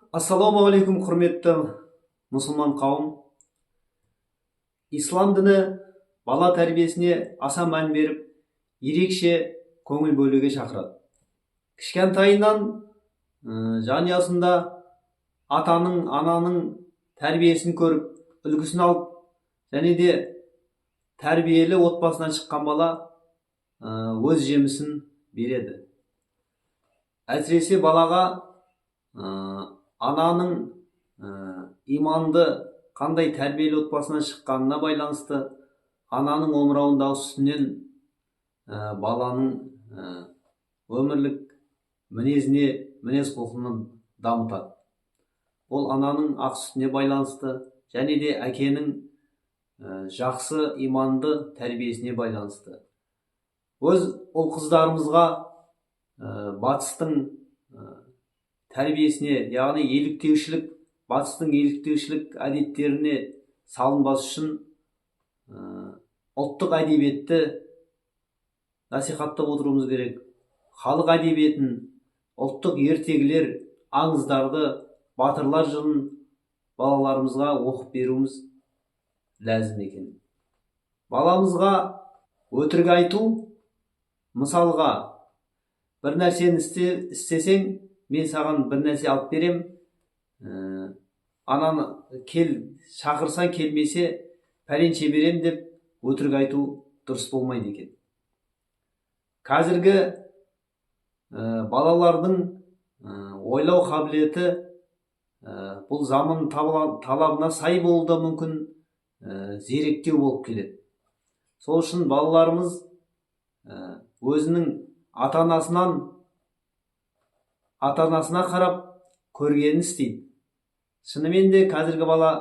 Ассалаумағалейкум, құрметті мұсылман қауым. Ислам діні бала тәрбиесіне аса мән беріп, ерекше көңіл бөлуге шақырады. Кішкентайынан жанұясында атаның, ананың тәрбиесін көріп, үлгісін алып, және де тәрбиелі отбасынан шыққан бала өз жемісін береді. Әсіресе балаға ананың иманды қандай тәрбиелі отбасынан шыққанына байланысты ананың омырауындағы сүтінен баланың өмірлік мінез құлқын дамытады. Ол ананың ақ сүтіне байланысты, және де әкенің жақсы иманды тәрбиесіне байланысты. Өз ұл қыздарымызға батыстың тәрбиесіне, яғни батыстың еліктеушілік әдеттеріне салынбас үшін ұлттық әдебиетті насихаттап отыруымыз керек. Халық әдебиетін, ұлттық ертегілер, аңыздарды, батырлар жырын балаларымызға оқып беруіміз ләзім екен. Баламызға өтірік айту, мысалға, бір нәрсені істесең, мен саған бір нәрсе алып берем, ананы шақырсаң келмесе, пәленше берем деп өтірік айту дұрыс болмайды екен. Қазіргі балалардың ойлау қабілеті бұл заман талабына сай болуы да мүмкін, зеректеу болып келеді. Сол үшін балаларымыз өзінің ата-анасына қарап көргенін істейді. Шынымен де қазіргі бала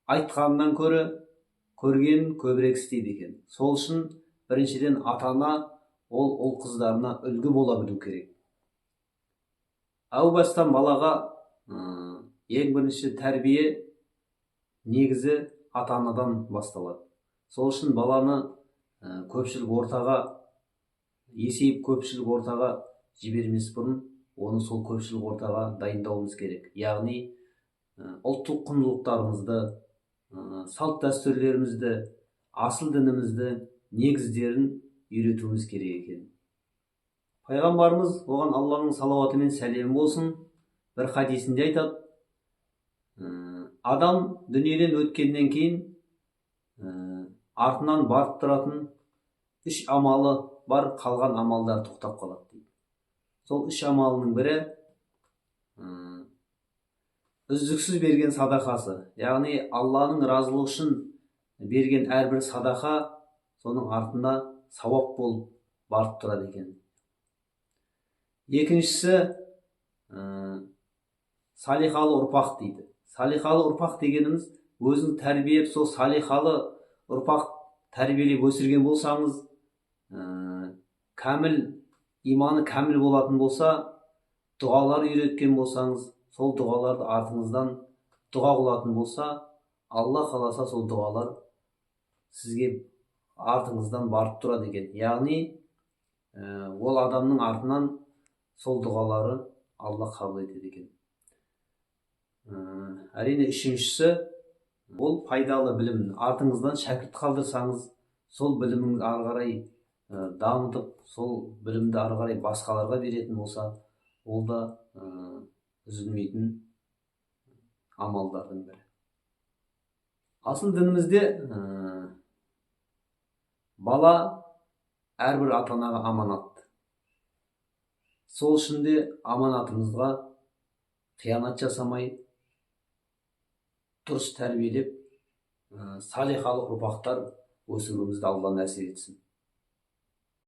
айтқанынан көрі көргенін көбірек істейді екен. Сол үшін біріншіден ата-ана ол ұл қыздарына үлгі бола білу керек. Әу бастан балаға ең бірінші тәрбие негізі ата-анадан басталады. Сол үшін баланы есейіп көпшілік ортаға жібермес бұрын, оны сол көпшілік ортаға дайындауымыз керек. Яғни ұлттық құндылықтарымызды, салт дәстүрлерімізді, асыл дінімізді, негіздерін үйретуіміз керек екен. Пайғамбарымыз, оған Алланың салауаты мен сәлемі болсын, бір хадисінде айтады: адам дүниеден өткеннен кейін артынан барып тұратын 3 амалы бар, қалған амалдар тоқтап қалады дейді. Сол 3 амалының бірі үздіксіз берген садақасы, яғни Алланың разылығы үшін берген әрбір садақа соның артында сауап болып барып тұрады екен. Екіншісі салихалы ұрпақ дейді. Салихалы ұрпақ дегеніміз, өзің тәрбиелеп, сол салихалы ұрпақ тәрбиелеп өсірген болсаңыз, иманы кәміл болатын болса, дұғалар үйреткен болсаңыз, сол дұғаларды артыңыздан дұға қылатын болса, Алла қаласа сол дұғалар сізге артыңыздан барып тұрады екен. Яғни ол адамның артынан сол дұғалары Алла қабыл етеді екен. Әрине үшіншісі, ол пайдалы білім. Артыңыздан шәкірт қалдырсаңыз, сол біліміңіз ары қарай дамытып, сол білімді ары қарай басқаларға беретін болса, ол да үзілмейтін амалдардың бірі. Асыл дінімізде бала әрбір ата-анаға аманат. Сол үшін де аманатымызға қиянат жасамай, дұрыс тәрбиелеп, салихалы ұрпақтар өсіруімізді Алла нәсіп етсін.